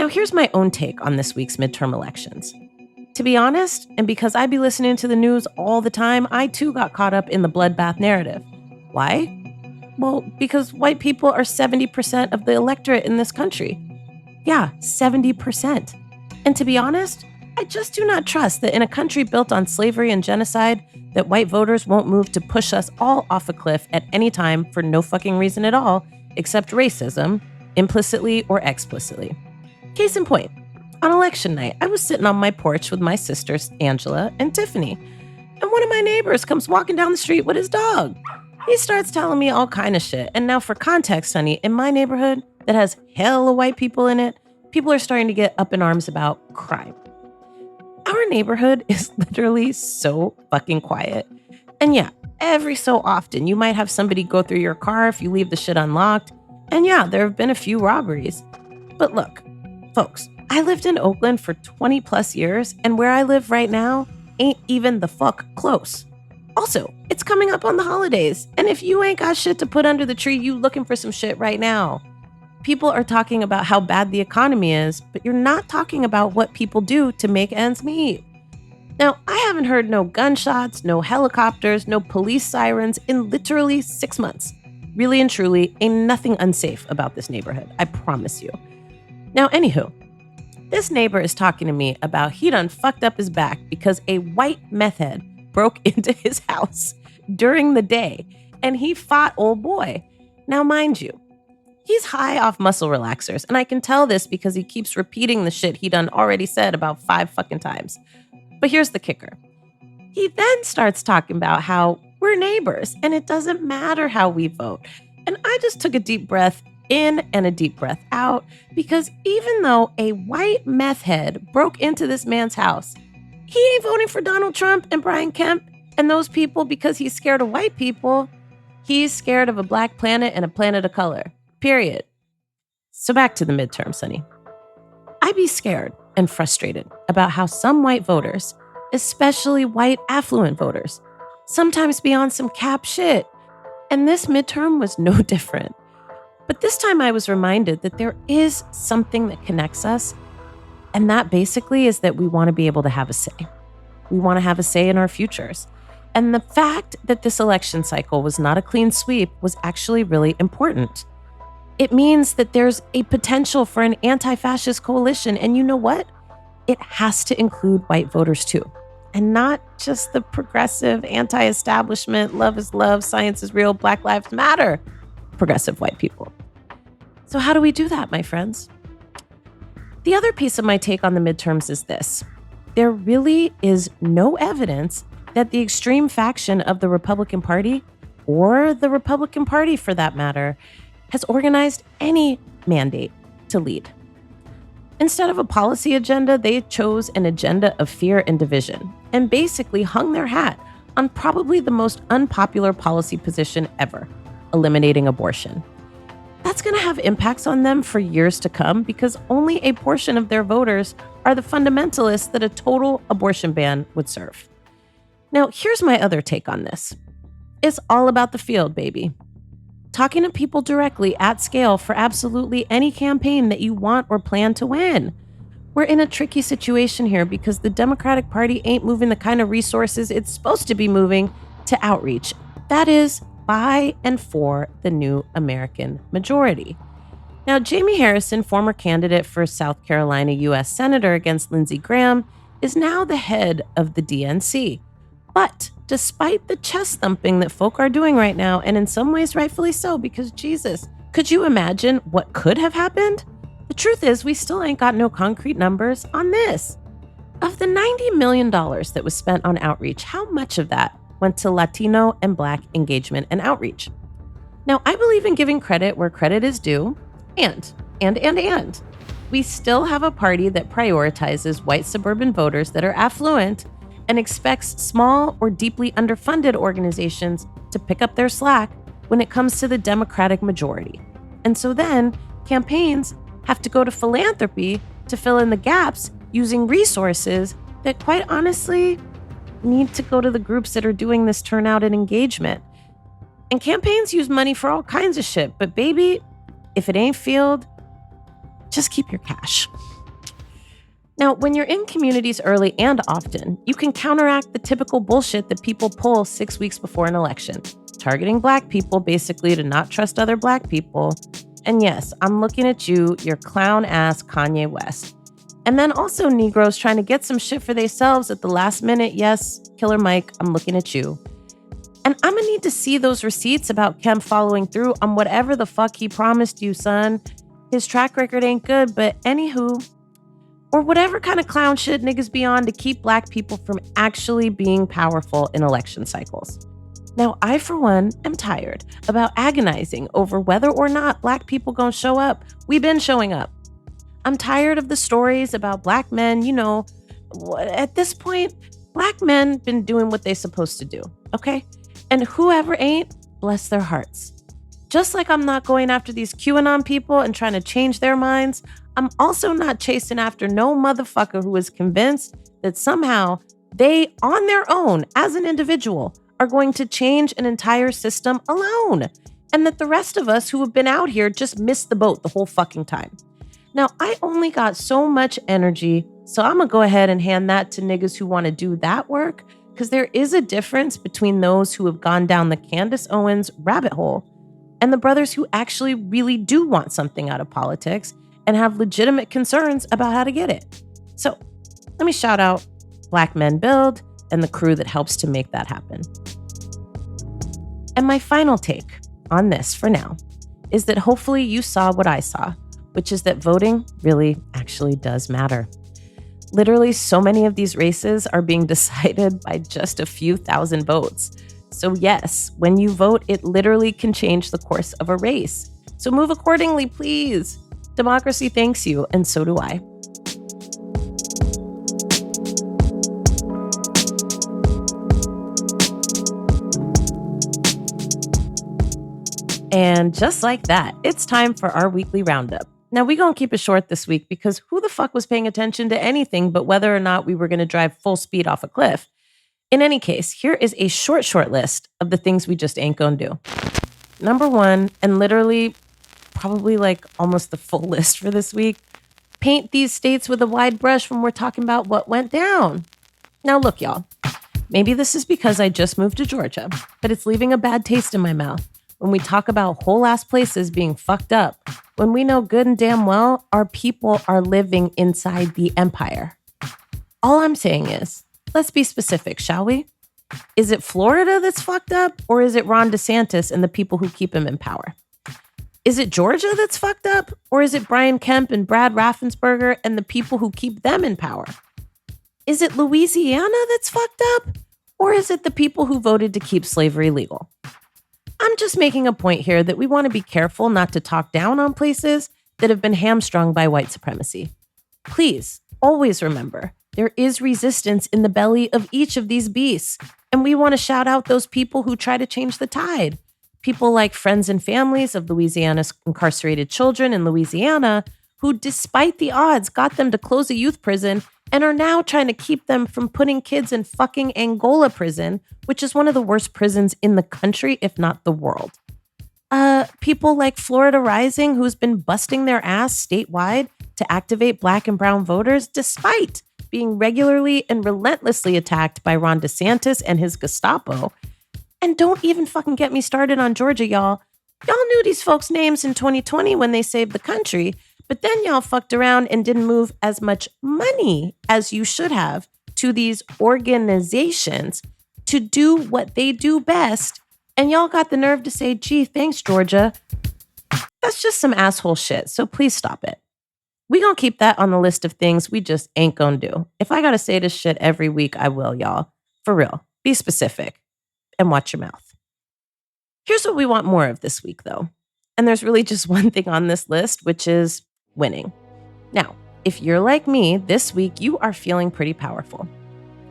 Now, here's my own take on this week's midterm elections. To be honest, and because I be listening to the news all the time, I too got caught up in the bloodbath narrative. Why? Well, because white people are 70% of the electorate in this country. Yeah, 70%. And to be honest, I just do not trust that in a country built on slavery and genocide, that white voters won't move to push us all off a cliff at any time for no fucking reason at all, except racism, implicitly or explicitly. Case in point, on election night, I was sitting on my porch with my sisters, Angela and Tiffany, and one of my neighbors comes walking down the street with his dog. He starts telling me all kind of shit. And now for context, honey, in my neighborhood that has hella white people in it, people are starting to get up in arms about crime. Our neighborhood is literally so fucking quiet. And yeah, every so often you might have somebody go through your car if you leave the shit unlocked. And yeah, there have been a few robberies. But look, folks, I lived in Oakland for 20 plus years, and where I live right now ain't even the fuck close. Also, it's coming up on the holidays, and if you ain't got shit to put under the tree, you looking for some shit right now. People are talking about how bad the economy is, but you're not talking about what people do to make ends meet. Now, I haven't heard no gunshots, no helicopters, no police sirens in literally 6 months. Really and truly, ain't nothing unsafe about this neighborhood, I promise you. Now, anywho, this neighbor is talking to me about he done fucked up his back because a white meth head broke into his house during the day, and he fought old boy. Now, mind you, he's high off muscle relaxers, and I can tell this because he keeps repeating the shit he done already said about 5 fucking times. But here's the kicker. He then starts talking about how we're neighbors, and it doesn't matter how we vote. And I just took a deep breath in and a deep breath out, because even though a white meth head broke into this man's house, he ain't voting for Donald Trump and Brian Kemp and those people because he's scared of white people. He's scared of a black planet and a planet of color. Period. So back to the midterms, honey. I be scared and frustrated about how some white voters, especially white affluent voters, sometimes be on some cap shit. And this midterm was no different. But this time I was reminded that there is something that connects us. And that basically is that we want to be able to have a say. We want to have a say in our futures. And the fact that this election cycle was not a clean sweep was actually really important. It means that there's a potential for an anti-fascist coalition. And you know what? It has to include white voters too. And not just the progressive, anti-establishment, love is love, science is real, Black Lives Matter progressive white people. So how do we do that, my friends? The other piece of my take on the midterms is this. There really is no evidence that the extreme faction of the Republican Party, or the Republican Party for that matter, has organized any mandate to lead. Instead of a policy agenda, they chose an agenda of fear and division, and basically hung their hat on probably the most unpopular policy position ever, eliminating abortion. That's going to have impacts on them for years to come because only a portion of their voters are the fundamentalists that a total abortion ban would serve. Now, here's my other take on this. It's all about the field, baby. Talking to people directly at scale for absolutely any campaign that you want or plan to win. We're in a tricky situation here because the Democratic Party ain't moving the kind of resources it's supposed to be moving to outreach. That is, by and for the new American majority. Now, Jamie Harrison, former candidate for South Carolina U.S. Senator against Lindsey Graham, is now the head of the DNC. But despite the chest thumping that folk are doing right now, and in some ways rightfully so, because Jesus, could you imagine what could have happened? The truth is, we still ain't got no concrete numbers on this. Of the $90 million that was spent on outreach, how much of that went to Latino and Black engagement and outreach? Now, I believe in giving credit where credit is due, and we still have a party that prioritizes white suburban voters that are affluent and expects small or deeply underfunded organizations to pick up their slack when it comes to the Democratic majority. And so then campaigns have to go to philanthropy to fill in the gaps using resources that, quite honestly, need to go to the groups that are doing this turnout and engagement. And campaigns use money for all kinds of shit, but baby, if it ain't field, just keep your cash. Now, when you're in communities early and often, you can counteract the typical bullshit that people pull 6 weeks before an election, targeting Black people basically to not trust other Black people. And yes, I'm looking at you, your clown-ass Kanye West. And then also Negroes trying to get some shit for themselves at the last minute. Yes, Killer Mike, I'm looking at you. And I'm gonna need to see those receipts about Kemp following through on whatever the fuck he promised you, son. His track record ain't good, but anywho. Or whatever kind of clown shit niggas be on to keep Black people from actually being powerful in election cycles. Now, I, for one, am tired about agonizing over whether or not Black people gonna show up. We've been showing up. I'm tired of the stories about Black men, at this point, Black men been doing what they supposed to do, okay? And whoever ain't, bless their hearts. Just like I'm not going after these QAnon people and trying to change their minds, I'm also not chasing after no motherfucker who is convinced that somehow they, on their own, as an individual, are going to change an entire system alone. And that the rest of us who have been out here just missed the boat the whole fucking time. Now, I only got so much energy, so I'm gonna go ahead and hand that to niggas who want to do that work, because there is a difference between those who have gone down the Candace Owens rabbit hole and the brothers who actually really do want something out of politics and have legitimate concerns about how to get it. So let me shout out Black Men Build and the crew that helps to make that happen. And my final take on this for now is that hopefully you saw what I saw, which is that voting really actually does matter. Literally, so many of these races are being decided by just a few thousand votes. So yes, when you vote, it literally can change the course of a race. So move accordingly, please. Democracy thanks you, and so do I. And just like that, it's time for our weekly roundup. Now, we're going to keep it short this week because who the fuck was paying attention to anything but whether or not we were going to drive full speed off a cliff? In any case, here is a short list of the things we just ain't going to do. Number one, and literally probably like almost the full list for this week, paint these states with a wide brush when we're talking about what went down. Now, look, y'all, maybe this is because I just moved to Georgia, but it's leaving a bad taste in my mouth when we talk about whole ass places being fucked up, when we know good and damn well our people are living inside the empire. All I'm saying is, let's be specific, shall we? Is it Florida that's fucked up, or is it Ron DeSantis and the people who keep him in power? Is it Georgia that's fucked up, or is it Brian Kemp and Brad Raffensperger and the people who keep them in power? Is it Louisiana that's fucked up, or is it the people who voted to keep slavery legal? I'm just making a point here that we want to be careful not to talk down on places that have been hamstrung by white supremacy. Please, always remember, there is resistance in the belly of each of these beasts, and we want to shout out those people who try to change the tide. People like friends and families of Louisiana's incarcerated children in Louisiana, who, despite the odds, got them to close a youth prison and are now trying to keep them from putting kids in fucking Angola prison, which is one of the worst prisons in the country, if not the world. People like Florida Rising, who's been busting their ass statewide to activate Black and brown voters, despite being regularly and relentlessly attacked by Ron DeSantis and his Gestapo. And don't even fucking get me started on Georgia, y'all. Y'all knew these folks' names in 2020 when they saved the country, but then y'all fucked around and didn't move as much money as you should have to these organizations to do what they do best. And y'all got the nerve to say, gee, thanks, Georgia. That's just some asshole shit, so please stop it. We gonna keep that on the list of things we just ain't gonna do. If I gotta say this shit every week, I will, y'all. For real. Be specific and watch your mouth. Here's what we want more of this week, though. And there's really just one thing on this list, which is winning. Now, if you're like me, this week you are feeling pretty powerful.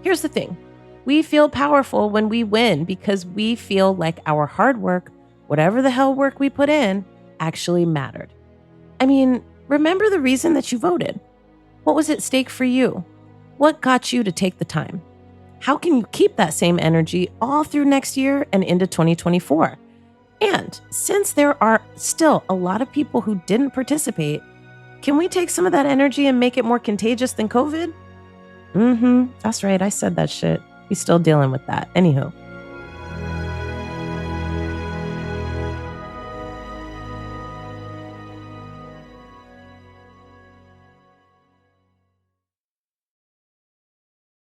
Here's the thing. We feel powerful when we win because we feel like our hard work, whatever the hell work we put in, actually mattered. I mean, remember the reason that you voted. What was at stake for you? What got you to take the time? How can you keep that same energy all through next year and into 2024? And since there are still a lot of people who didn't participate, Can we take some of that energy and make it more contagious than COVID? That's right. I said that shit. He's still dealing with that. Anywho,